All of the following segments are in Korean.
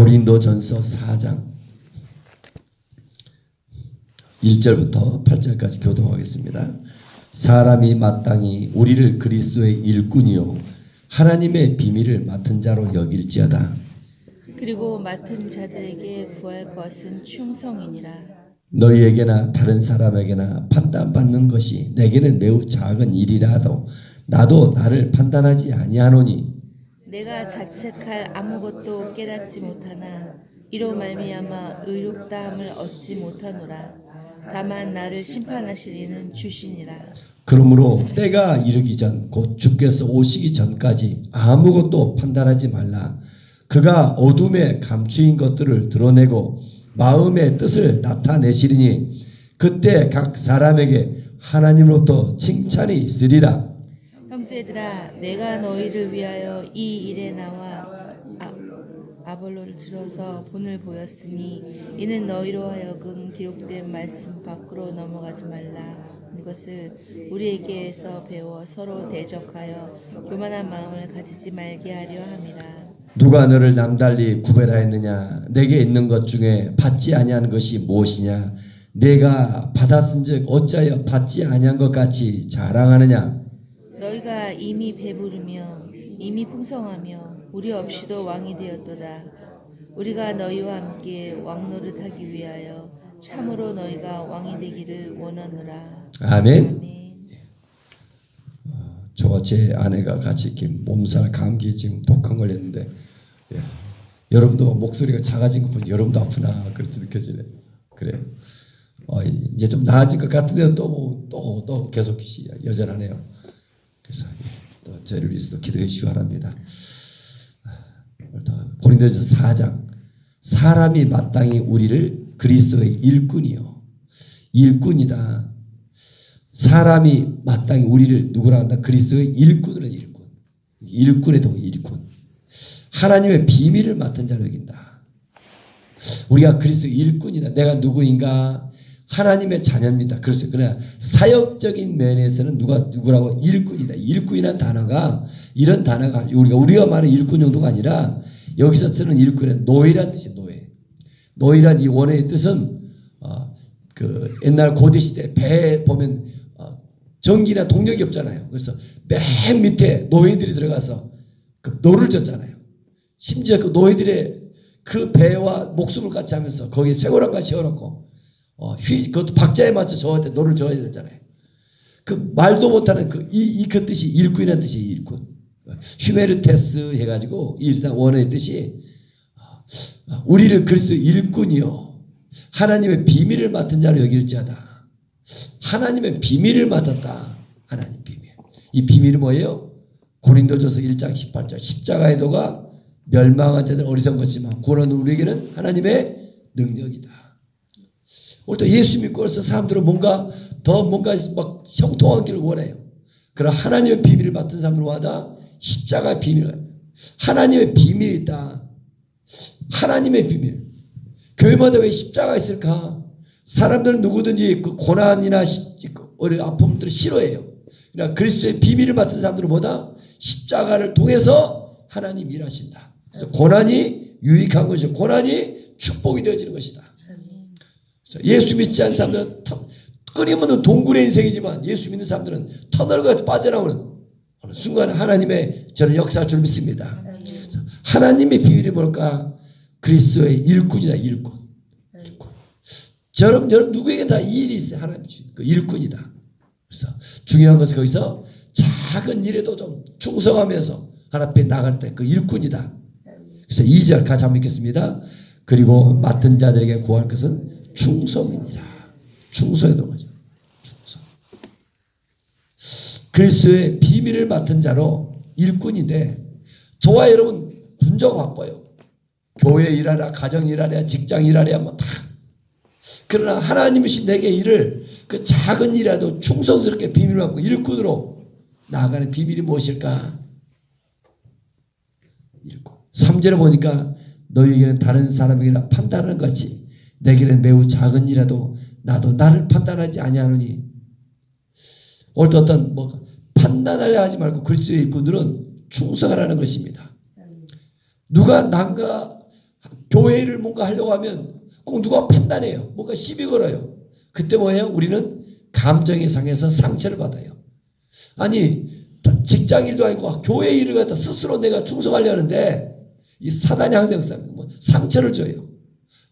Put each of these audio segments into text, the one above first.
고린도전서 4장 1절부터 8절까지 교독하겠습니다. 사람이 마땅히 우리를 그리스도의 일꾼이요 하나님의 비밀을 맡은 자로 여길지어다. 그리고 맡은 자들에게 구할 것은 충성이니라. 너희에게나 다른 사람에게나 판단받는 것이 내게는 매우 작은 일이라 하도 나도 나를 판단하지 아니하노니 내가 자책할 아무것도 깨닫지 못하나 이로 말미암아 의롭다함을 얻지 못하노라. 다만 나를 심판하실 이는 주시니라. 그러므로 때가 이르기 전 곧 주께서 오시기 전까지 아무것도 판단하지 말라. 그가 어둠에 감추인 것들을 드러내고 마음의 뜻을 나타내시리니 그때 각 사람에게 하나님으로부터 칭찬이 있으리라. 형제들아, 내가 너희를 위하여 이 일에 나와 아볼로를 들어서 본을 보였으니 이는 너희로 하여금 기록된 말씀 밖으로 넘어가지 말라. 이것을 우리에게서 배워 서로 대적하여 교만한 마음을 가지지 말게 하려 함이라. 누가 너를 남달리 구별하였느냐? 내게 있는 것 중에 받지 아니한 것이 무엇이냐? 내가 받았은즉 어찌하여 받지 아니한 것 같이 자랑하느냐? 너희가 이미 배부르며 이미 풍성하며 우리 없이도 왕이 되었도다. 우리가 너희와 함께 왕노릇하기 위하여 참으로 너희가 왕이 되기를 원하노라. 아멘. 아멘. 저와 제 아내가 같이 이렇게 몸살 감기에 지금 독감 걸렸는데 여러분도 목소리가 작아진 거 보니 여러분도 아프나 그렇게 느껴지네. 그래요. 이제 좀 나아진 것 같은데 또 계속 여전하네요. 그래서 또 저희를 위해서도 기도해 주시기 바랍니다. 고린도전서 4장 사람이 마땅히 우리를 그리스도의 일꾼이요 일꾼이다. 사람이 마땅히 우리를 누구라 한다? 그리스도의 일꾼으로 일꾼. 일꾼의 동의 일꾼. 하나님의 비밀을 맡은 자로 여긴다. 우리가 그리스도의 일꾼이다. 내가 누구인가? 하나님의 자녀입니다. 그러나 사역적인 면에서는 누구라고? 일꾼이다. 일꾼이라는 단어가 이런 단어가 우리가 말하는 일꾼 정도가 아니라 여기서 쓰는 일꾼은 노예란 뜻이에요. 노예. 노예란 이 원어의 뜻은 그 옛날 고대 시대 배에 보면 전기나 동력이 없잖아요. 그래서 맨 밑에 노예들이 들어가서 그 노를 졌잖아요. 심지어 그 노예들의 그 배와 목숨을 같이 하면서 거기에 쇠고랑까지 씌워놓고 그것도 박자에 맞춰 저을 때 노를 저어야 되잖아요. 그 말도 못하는 그 뜻이 일꾼이라는 뜻이에요. 일꾼. 휴메르테스 해가지고 일단 원어의 뜻이 우리를 그리스도 일꾼이요 하나님의 비밀을 맡은 자로 여길지어다. 하나님의 비밀을 맡았다. 하나님 비밀. 이 비밀이 뭐예요? 고린도전서 1장 18절 십자가의 도가 멸망한 자들 어리석은 것이지만 구원은 우리에게는 하나님의 능력이다. 오늘 또 예수 믿고 그래서 사람들은 뭔가 막 형통한 길을 원해요. 그러나 하나님의 비밀을 맡은 사람들은 뭐하다? 십자가의 비밀. 하나님의 비밀이 있다. 하나님의 비밀. 교회마다 왜 십자가가 있을까? 사람들은 누구든지 그 고난이나 아픔들을 싫어해요. 그러나 그리스도의 비밀을 맡은 사람들은 뭐다? 십자가를 통해서 하나님 일하신다. 그래서 고난이 유익한 것이고 고난이 축복이 되어지는 것이다. 예수 믿지 않는 사람들은 끊임없는 동굴의 인생이지만 예수 믿는 사람들은 터널과 빠져나오는 어느 순간 하나님의 저는 역사할 줄 믿습니다. 하나님의 비밀이 뭘까? 그리스도의 일꾼이다. 일꾼. 여러분 누구에게 다 이 일이 있어요. 하나님 그 일꾼이다. 그래서 중요한 것은 거기서 작은 일에도 좀 충성하면서 하나님 앞에 나갈 때 그 일꾼이다. 그래서 2절 같이 한번 읽겠습니다. 그리고 맡은 자들에게 구할 것은 충성이니라. 충성에 들어가죠. 충성. 그리스도의 비밀을 맡은 자로 일꾼인데 저와 여러분 분적 바빠요. 교회 일하랴, 가정 일하랴, 직장 일하랴 뭐 다. 그러나 하나님이신 내게 일을 그 작은 일이라도 충성스럽게 비밀을 맡고 일꾼으로 나아가는 비밀이 무엇일까? 일꾼. 3절에 보니까 너희에게는 다른 사람에게나 판단하는 것 같이 내게는 매우 작은 일이라도 나도 나를 판단하지 아니하노니. 오늘 어떤 판단하려 하지 말고 그리스도의 일꾼들은 충성하라는 것입니다. 누가 교회 일을 뭔가 하려고 하면 꼭 누가 판단해요. 뭔가 시비 걸어요. 그때 뭐예요? 우리는 감정이 상해서 상처를 받아요. 아니 직장 일도 아니고 교회 일을 갖다 스스로 내가 충성하려는데 이 사단이 항상 상처를 줘요.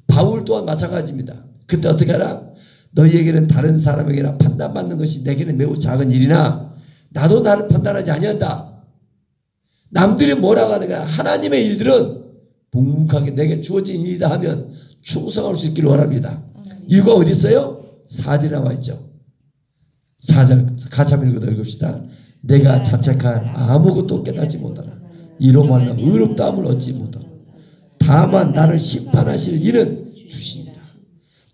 바울 또한 마찬가지입니다. 그때 어떻게 하라? 너희에게는 다른 사람에게나 판단받는 것이 내게는 매우 작은 일이나 나도 나를 판단하지 아니한다. 남들이 뭐라고 하는가 하나님의 일들은 묵묵하게 내게 주어진 일이다 하면 충성할 수 있기를 원합니다. 이유가 어디 있어요? 4절에 나와 있죠. 4절 같이 한번 읽읍시다. 내가 자책할 아무것도 깨닫지 못하라. 이로 말하면 의롭다함을 얻지 못하라. 다만 나를 심판하실 이는 주시니라.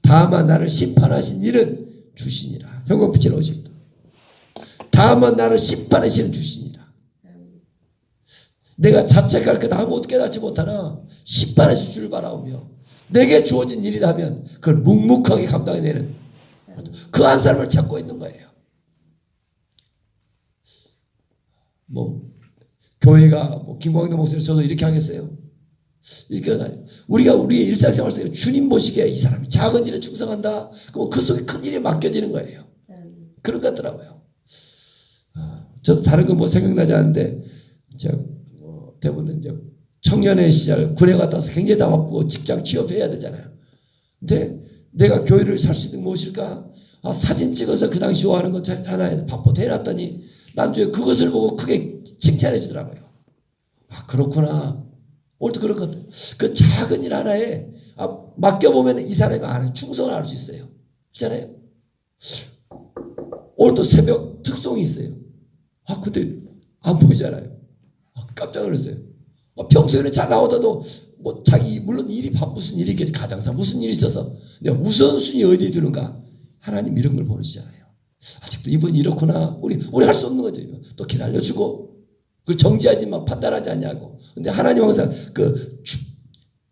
다만 나를 심판하신 이는 주시니라. 현관빛에 오십니다. 다만 나를 심판하시는 주시니라. 내가 자책할 것 아무것도 깨닫지 못하나 심판하실 줄 바라오며 내게 주어진 일이다 하면 그걸 묵묵하게 감당해내는 그 한 사람을 찾고 있는 거예요. 교회가 김광도 목사님 저도 이렇게 하겠어요. 우리가 우리의 일상생활 속에 주님 보시기에 이 사람이 작은 일에 충성한다. 그럼 그 속에 큰 일이 맡겨지는 거예요. 그런 것 같더라고요. 저도 다른 거 생각나지 않는데 대부분 이제 청년의 시절 군에 갔다 와서 굉장히 다 바쁘고 직장 취업해야 되잖아요. 근데 내가 교회를 살 수 있는 무엇일까? 사진 찍어서 그 당시 좋아하는 것 하나에 바쁘게 해놨더니 나중에 그것을 보고 크게 칭찬해 주더라고요. 그렇구나. 오늘도 그럴 것 같아요. 그 작은 일 하나에 맡겨보면 이 사람이 아는 충성을 할 수 있어요. 그렇잖아요. 오늘도 새벽 특송이 있어요. 근데 안 보이잖아요. 깜짝 놀랐어요. 평소에는 잘 나오다도 자기 물론 일이 무슨 일이 있겠지. 가장사 무슨 일이 있어서 내가 우선순위 어디에 두는가. 하나님 이런 걸 모르시잖아요. 아직도 이분이 이렇구나. 우리 할 수 없는 거죠. 또 기다려주고 그걸 정지하지만 판단하지 않냐고. 근데 하나님 항상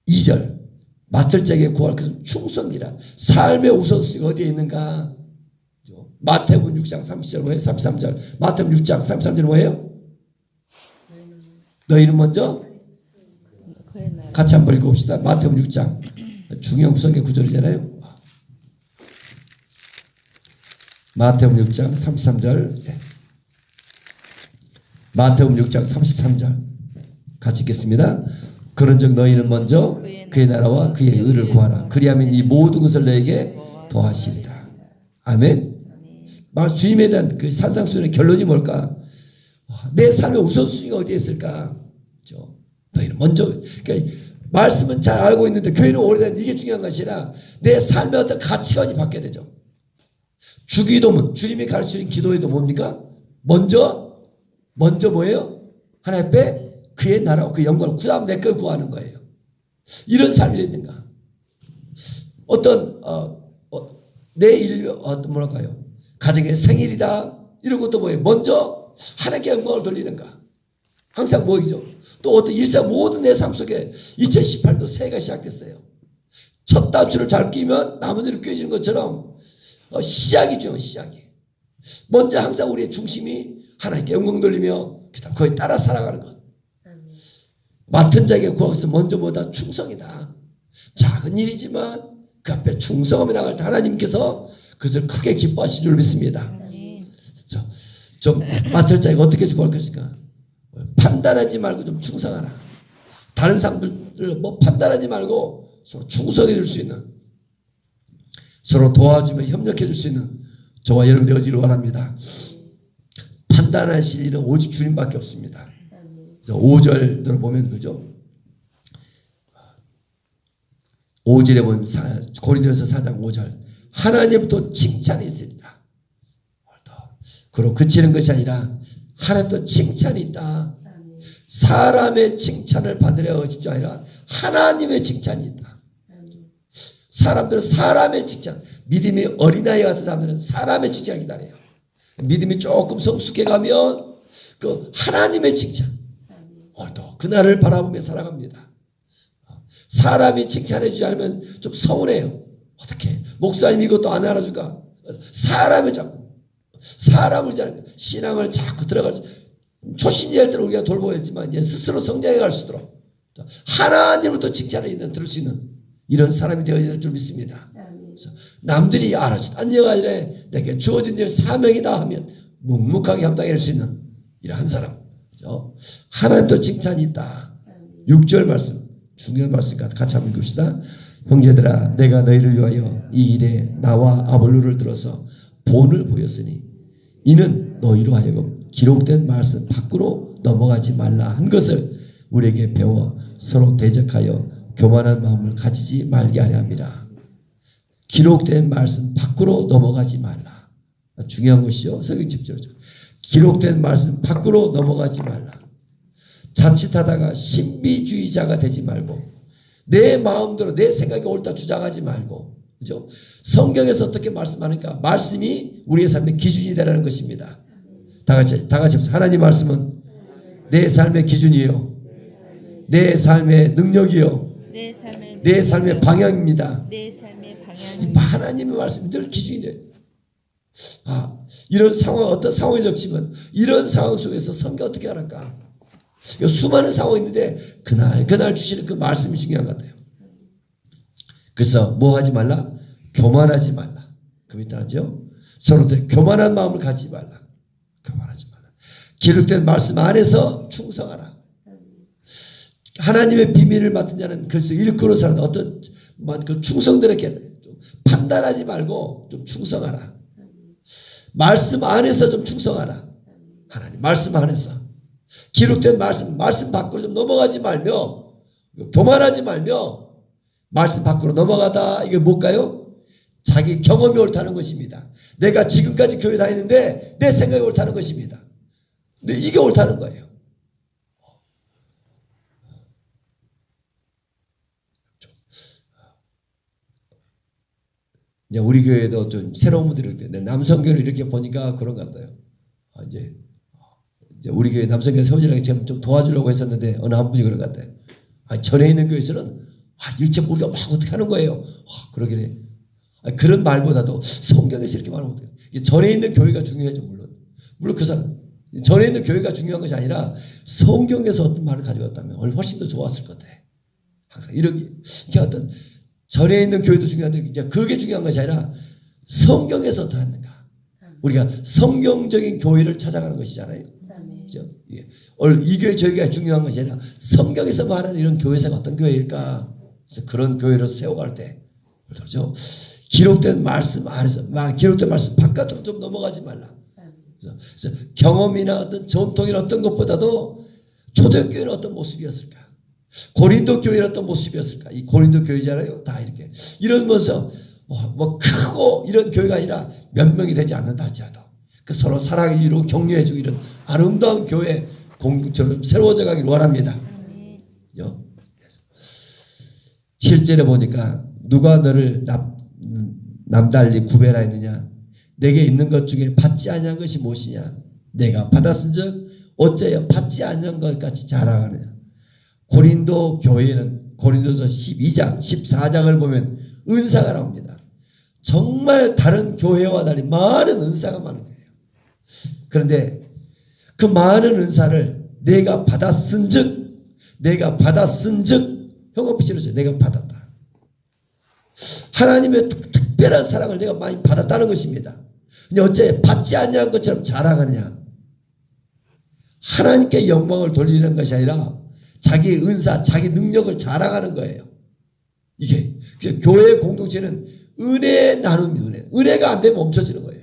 2절 맡을 자에게 구할 것은 충성이라. 삶의 우선순위가 어디에 있는가. 마태복음 6장 30절 뭐예요? 33절 마태복음 6장 33절 뭐예요? 너희는 먼저 같이 한번 읽어봅시다. 마태복음 6장 중요한 구성의 구절이잖아요. 마태복음 6장 33절 마태복음 6장 33절 같이 읽겠습니다. 그런즉 너희는 먼저 그의 나라와 그의 의를 구하라. 그리하면 이 모든 것을 너에게 더하시리라. 아멘. 주님에 대한 그 산상수훈의 결론이 뭘까? 내 삶의 우선순위가 어디에 있을까? 너희는 먼저 그러니까 말씀은 잘 알고 있는데 교회는 오래된 이게 중요한 것이 아니라 내 삶의 어떤 가치관이 바뀌어야 되죠. 주기도문 주님이 가르치는 기도에도 뭡니까? 먼저 뭐예요? 하나님 앞에 그의 나라와 그 영광을 그 다음 내 걸 구하는 거예요. 이런 삶이 됐는가? 내 인류 뭐랄까요? 가정의 생일이다 이런 것도 뭐예요? 먼저 하나님께 영광을 돌리는가? 항상 뭐이죠? 또 어떤 일상 모든 내 삶 속에 2018도 새해가 시작됐어요. 첫 단추를 잘 끼면 나머지로 꿰지는 것처럼 시작이 중요해요. 시작이. 먼저 항상 우리의 중심이 하나님께 영광 돌리며 거의 따라 살아가는 것. 맡은 자에게 구하고 있으면 먼저 뭐다? 충성이다. 작은 일이지만 그 앞에 충성하며 나갈 때 하나님께서 그것을 크게 기뻐하실 줄 믿습니다. 좀 맡을 자에게 어떻게 구할 것인가? 판단하지 말고 좀 충성하라. 다른 사람들 판단하지 말고 서로 충성해 줄 수 있는 서로 도와주며 협력해 줄 수 있는 저와 여러분들 되어지기를 원합니다. 판단하실 일은 오직 주님밖에 없습니다. 그래서 5절을 보면 그죠? 5절에 보면 고린도서 4장 5절 하나님부터 칭찬이 있습니다. 그리고 그치는 것이 아니라 하나님도 칭찬이 있다. 사람의 칭찬을 받으려 싶지 아니라 하나님의 칭찬이 있다. 사람들은 사람의 칭찬, 믿음이 어린아이 같은 사람들은 사람의 칭찬을 기다려요. 믿음이 조금 성숙해 가면 그 하나님의 칭찬, 또 그날을 바라보며 살아갑니다. 사람이 칭찬해 주지 않으면 좀 서운해요. 어떻게 목사님 이것도 안 알아줄까? 사람을 자꾸 사람을 자꾸 신앙을 자꾸 들어갈 초신자일 때는 우리가 돌보였지만 이제 스스로 성장해 갈 수 있도록 하나님으로부터 칭찬을 들을 수 있는 이런 사람이 되어야 될 줄 믿습니다. 그래서 남들이 알아줘. 딴 얘가 아니라 내게 주어진 일 사명이다 하면 묵묵하게 감당할 수 있는 이러한 사람. 그렇죠? 하나님도 칭찬이 있다. 6절 말씀 중요한 말씀과 같이 한번 읽읍시다. 형제들아 내가 너희를 위하여 이 일에 나와 아볼로를 들어서 본을 보였으니 이는 너희로 하여금 기록된 말씀 밖으로 넘어가지 말라 한 것을 우리에게 배워 서로 대적하여 교만한 마음을 가지지 말게 하려 함이라. 기록된 말씀 밖으로 넘어가지 말라. 중요한 것이요. 성경 집중. 기록된 말씀 밖으로 넘어가지 말라. 자칫하다가 신비주의자가 되지 말고 내 마음대로 내 생각이 옳다 주장하지 말고, 그죠? 성경에서 어떻게 말씀하니까 말씀이 우리의 삶의 기준이 되라는 것입니다. 다 같이 하나님 말씀은 내 삶의 기준이에요. 내 삶의 능력이요. 내 삶의 방향입니다. 이 하나님의 말씀이 늘 기준이 돼요. 이런 상황, 어떤 상황이 닥치면 이런 상황 속에서 성경 어떻게 할까? 수많은 상황이 있는데 그날 주시는 그 말씀이 중요한 것 같아요. 그래서 뭐 하지 말라? 교만하지 말라. 그 밑에 하죠. 서로들 교만한 마음을 가지지 말라. 교만하지 말라. 기록된 말씀 안에서 충성하라. 하나님의 비밀을 맡은 자는 그래서 일꾼으로 살아도 어떤 그 충성들에게 좀 판단하지 말고 좀 충성하라. 말씀 안에서 좀 충성하라. 하나님 말씀 안에서 기록된 말씀 밖으로 좀 넘어가지 말며 교만하지 말며 말씀 밖으로 넘어가다 이게 뭘까요? 자기 경험이 옳다는 것입니다. 내가 지금까지 교회 다니는데 내 생각이 옳다는 것입니다. 근데 이게 옳다는 거예요. 이제 우리 교회도 좀 새로운 분들이 있는데 남성교를 이렇게 보니까 그런 것 같아요. 이제 우리 교회 남성교회 세워지려고 제가 좀 도와주려고 했었는데 어느 한 분이 그런 것 같아요. 전에 있는 교회에서는 일체 우리가 막 어떻게 하는 거예요. 그러길래 그런 말보다도 성경에서 이렇게 말하면 어때요? 전에 있는 교회가 중요하죠. 물론 그 사람 전에 있는 교회가 중요한 것이 아니라 성경에서 어떤 말을 가져왔다면 훨씬 더 좋았을 것 같아. 항상 이렇게 어떤 전에 있는 교회도 중요한데 이제 그게 중요한 것이 아니라 성경에서 어떻게 하는가. 우리가 성경적인 교회를 찾아가는 것이잖아요. 그렇죠? 이 교회 저 교회가 중요한 것이 아니라 성경에서 말하는 이런 교회사가 어떤 교회일까. 그래서 그런 교회로 세워갈 때 그렇죠? 기록된 말씀 안에서 기록된 말씀 바깥으로 좀 넘어가지 말라. 그래서 경험이나 어떤 전통이나 어떤 것보다도 초대교회는 어떤 모습이었을까? 고린도 교회는 어떤 모습이었을까? 이 고린도 교회잖아요. 다 이렇게 이러면서 뭐 크고 이런 교회가 아니라 몇 명이 되지 않는다 할지라도 그 서로 사랑을 이루고 격려해주고 이런 아름다운 교회 공동체로 새로워져 가길 원합니다. 7절에 보니까 누가 너를 남달리 구별하였느냐? 내게 있는 것 중에 받지 아니한 것이 무엇이냐? 내가 받았은즉 어째여 받지 아니한 것 같이 자랑하느냐? 고린도 교회는 고린도서 12장 14장을 보면 은사가 나옵니다. 정말 다른 교회와 달리 많은 은사가 많은 거예요. 그런데 그 많은 은사를 내가 받았은즉 형업비치로서 내가 받았다. 하나님의 특별한 사랑을 내가 많이 받았다는 것입니다. 근데 어째 받지 않냐는 것처럼 자랑하느냐? 하나님께 영광을 돌리는 것이 아니라 자기 은사, 자기 능력을 자랑하는 거예요. 이게 교회 공동체는 은혜의 나눔이 은혜가 안 되면 멈춰지는 거예요.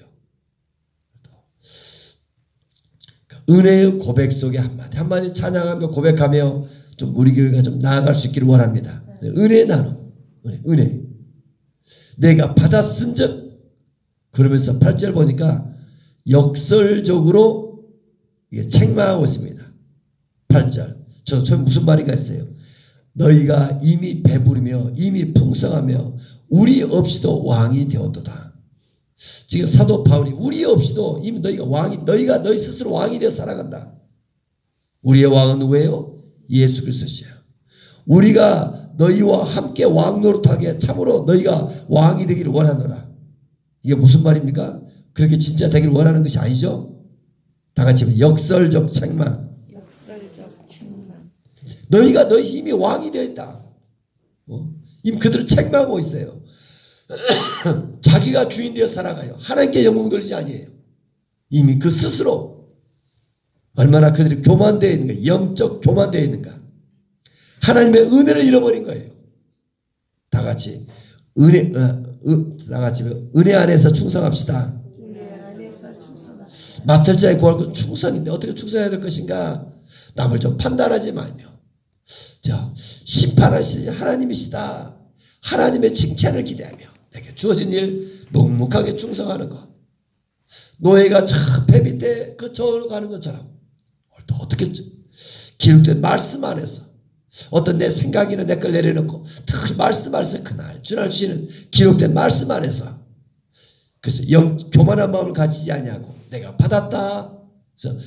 은혜의 고백 속에 한마디 찬양하며 고백하며 좀 우리 교회가 좀 나아갈 수 있기를 원합니다. 은혜의 나눔, 은혜. 내가 받았은즉 그러면서 8절 보니까 역설적으로 이게 책망하고 있습니다. 8절. 저 무슨 말인가 했어요. 너희가 이미 배부르며 이미 풍성하며 우리 없이도 왕이 되었도다. 지금 사도 바울이 우리 없이도 이미 너희가 너희 스스로 왕이 되어 살아간다. 우리의 왕은 누구예요? 예수 그리스도시야. 우리가 너희와 함께 왕 노릇하게 참으로 너희가 왕이 되기를 원하노라. 이게 무슨 말입니까? 그렇게 진짜 되기를 원하는 것이 아니죠. 다 같이 역설적 책망. 너희가 너희 이미 왕이 되어 있다. 이미 그들을 책망하고 있어요. 자기가 주인 되어 살아가요. 하나님께 영광 돌리지 아니에요. 이미 그 스스로 얼마나 그들이 교만되어 있는가, 영적 교만되어 있는가. 하나님의 은혜를 잃어버린 거예요. 다 같이 은혜 안에서 충성합시다. 맡을 자의 구할 것 충성인데 어떻게 충성해야 될 것인가? 남을 좀 판단하지 말며 심판하시는 하나님이시다. 하나님의 칭찬을 기대하며 내게 주어진 일 묵묵하게 충성하는 것. 노예가 배 밑에 그 저으로 가는 것처럼 또 어떻게 기록된 말씀 안에서 어떤 내 생각이나 내 걸 내려놓고 특히 말씀 안에서 그날 주시는 기록된 말씀 안에서 그래서 교만한 마음을 가지지 아니하고 내가 받았다. 그래서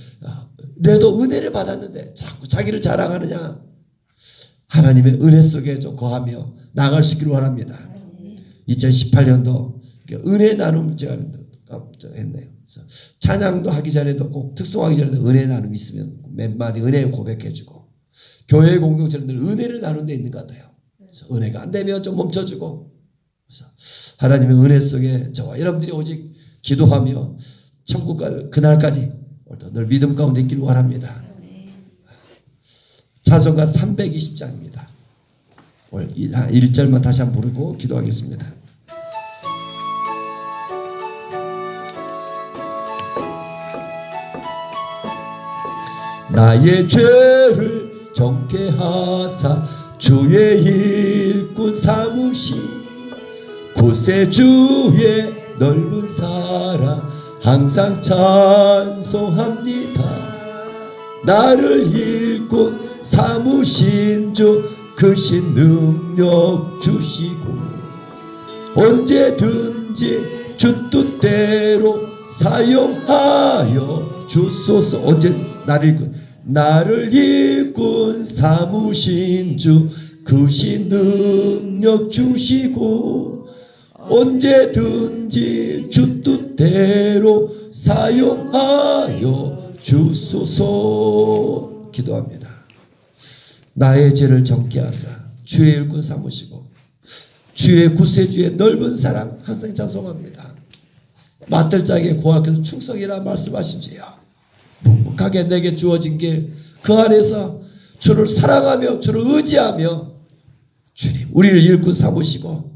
내도 은혜를 받았는데 자꾸 자기를 자랑하느냐. 하나님의 은혜 속에 좀 거하며 나아갈 수 있기를 원합니다. 2018년도 은혜 나눔 제가 깜짝 했네요. 그래서 찬양도 하기 전에도 꼭 특송하기 전에도 은혜 나눔 있으면 몇 마디 은혜 고백해주고 교회 공동체는 늘 은혜를 나누는 데 있는 것 같아요. 그래서 은혜가 안 되면 좀 멈춰주고 그래서 하나님의 은혜 속에 저와 여러분들이 오직 기도하며 천국 갈 그날까지 늘 믿음 가운데 있기를 원합니다. 찬송가 320장입니다. 오늘 1절만 다시 한번 부르고 기도하겠습니다. 나의 죄를 정케 하사 주의 일꾼 삼으시 구세주의 넓은 사랑 항상 찬송합니다. 나를 일꾼 삼으신 주 크신 능력 주시고 언제든지 주 뜻대로 사용하여 주소서. 언제 나를 일꾼 삼으신 주 크신 능력 주시고 언제든지 주 뜻대로 사용하여 주소서. 기도합니다. 나의 죄를 정케 하사 주의 일꾼 삼으시고 주의 구세주의 넓은 사랑 항상 찬송합니다. 맡을 자에게 고하께서 충성이라 말씀하신지요. 묵묵하게 내게 주어진 길 그 안에서 주를 사랑하며 주를 의지하며 주님 우리를 일꾼 삼으시고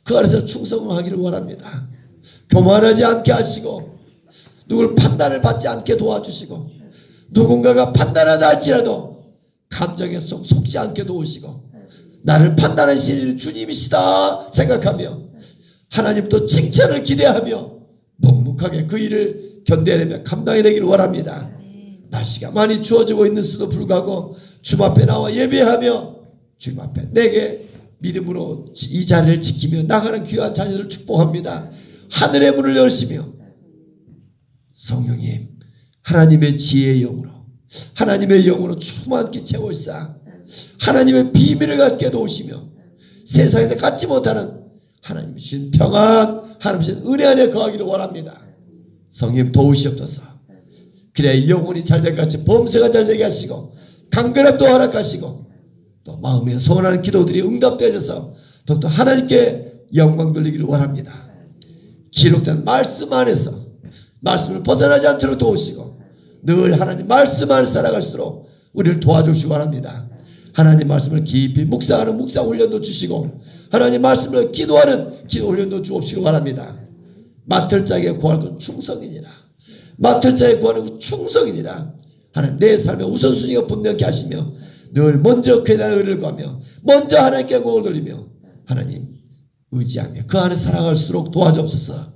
그 안에서 충성을 하기를 원합니다. 교만하지 않게 하시고 누굴 판단을 받지 않게 도와주시고 누군가가 판단하다 할지라도 감정에 속지 않게 도우시고 나를 판단하시는 주님이시다 생각하며 하나님도 칭찬을 기대하며 묵묵하게 그 일을 견뎌내며 감당해내기를 원합니다. 날씨가 많이 추워지고 있는 수도 불구하고 주님 앞에 나와 예배하며 주님 앞에 내게 믿음으로 이 자리를 지키며 나가는 귀한 자녀들을 축복합니다. 하늘의 문을 열시며 성령님 하나님의 지혜의 영으로 하나님의 영으로 충만케 채우시사 하나님의 비밀을 갖게 도우시며 세상에서 갖지 못하는 하나님 주신 평안 하나님 주신 은혜 안에 거하기를 원합니다. 성령 도우시옵소서. 그래야 영혼이 잘될 같이 범세가 잘되게 하시고 강건함도 허락하시고 또 마음에 소원하는 기도들이 응답되어져서 더욱더 하나님께 영광 돌리기를 원합니다. 기록된 말씀 안에서 말씀을 벗어나지 않도록 도우시고 늘 하나님 말씀 안에 살아갈수록 우리를 도와주시기 바랍니다. 하나님 말씀을 깊이 묵상하는 묵상 훈련도 주시고 하나님 말씀을 기도하는 기도 훈련도 주옵시기 바랍니다. 맡을 자에게 구할 건 충성이니라. 맡을 자에게 구하는 건 충성이니라. 하나님 내 삶의 우선순위가 분명히 하시며 늘 먼저 그에 대한 의를 구하며 먼저 하나님께 영광을 돌리며 하나님 의지하며 그 안에 살아갈수록 도와주옵소서.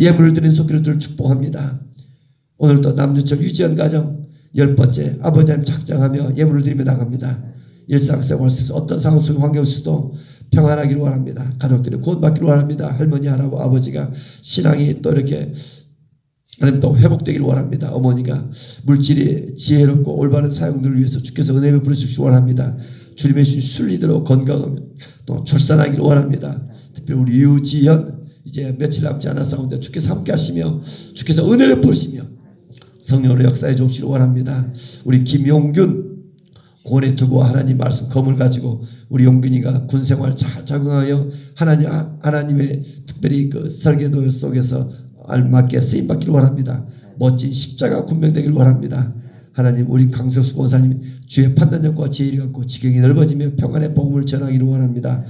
예물을 드린 손길을 축복합니다. 오늘도 남유철 유지연 가정 10번째 아버지 하나님 작정하며 예물을 드리며 나갑니다. 일상생활 속에서 어떤 상황 속의 환경 속에서도 평안하기를 원합니다. 가족들이 구원받기를 원합니다. 할머니 할아버지 아버지가 신앙이 또 이렇게 하나님 또 회복되기를 원합니다. 어머니가 물질이 지혜롭고 올바른 사용들을 위해서 주께서 은혜 베풀어 주시기 원합니다. 주님의 주신 순리대로 건강하며 또 출산하기를 원합니다. 특별히 우리 유지연 이제 며칠 남지 않았사온데 주께서 함께 하시며 주께서 은혜를 부으시며 성령으로 역사해 주시기를 원합니다. 우리 김용균 고원에 두고 하나님 말씀 검을 가지고 우리 용균이가 군생활 잘 적응하여 하나님의 특별히 그 설계도 속에서 알맞게 쓰임받기를 원합니다. 멋진 십자가 군병되기를 원합니다. 하나님 우리 강석수 권사님 주의 판단력과 지혜를 갖고 지경이 넓어지며 평안의 복음을 전하기를 원합니다.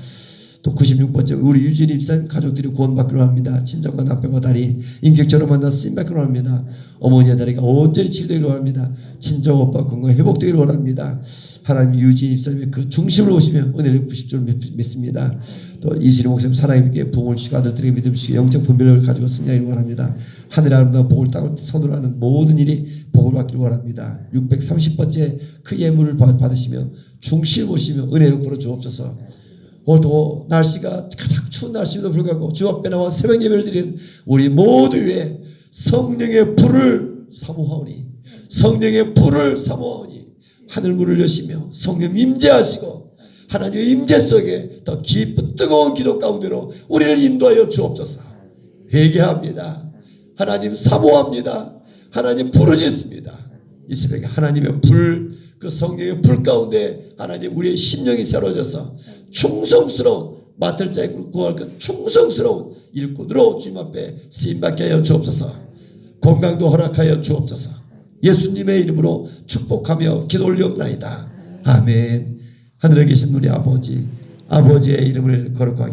또 96번째 우리 유진이 입사님 가족들이 구원받기를 원합니다. 친정과 남편과 딸이 인격적으로 만나 쓰임받기를 원합니다. 어머니의 다리가 온전히 치유되기를 원합니다. 친정 오빠 건강 회복되기를 원합니다. 하나님 유진이 입사님의 그 중심을 오시며 은혜를 부실 줄 믿습니다. 또 이슬이 목사님 사랑에 있게 부흥을 주시고 아들들에게 믿음 주시고 영적 분별력을 가지고 승리하기를 원합니다. 하늘의 아름다운 복을 땅을 손으로 하는 모든 일이 복을 받기를 원합니다. 630번째 그 예물을 받으시며 중심을 보시며 은혜를 베풀어 주옵소서. 오늘도 날씨가 가장 추운 날씨에도 불구하고 주 앞에 나와 새벽 예배를 드린 우리 모두 위에 성령의 불을 사모하오니 성령의 불을 사모하오니 하늘문을 여시며 성령 임재하시고 하나님의 임재 속에 더 깊은 뜨거운 기도 가운데로 우리를 인도하여 주옵소서. 회개합니다. 하나님 사모합니다. 하나님 부르짖습니다. 이 새벽에 하나님의 불, 그 성령의 불 가운데 하나님 우리의 심령이 새로워져서 충성스러운 맡을 자에 구할 그 충성스러운 일꾼으로 주님 앞에 쓰임받게 하여 주옵소서. 건강도 허락하여 주옵소서. 예수님의 이름으로 축복하며 기도 올리옵나이다. 아멘. 하늘에 계신 우리 아버지, 아버지의 이름을 거룩하게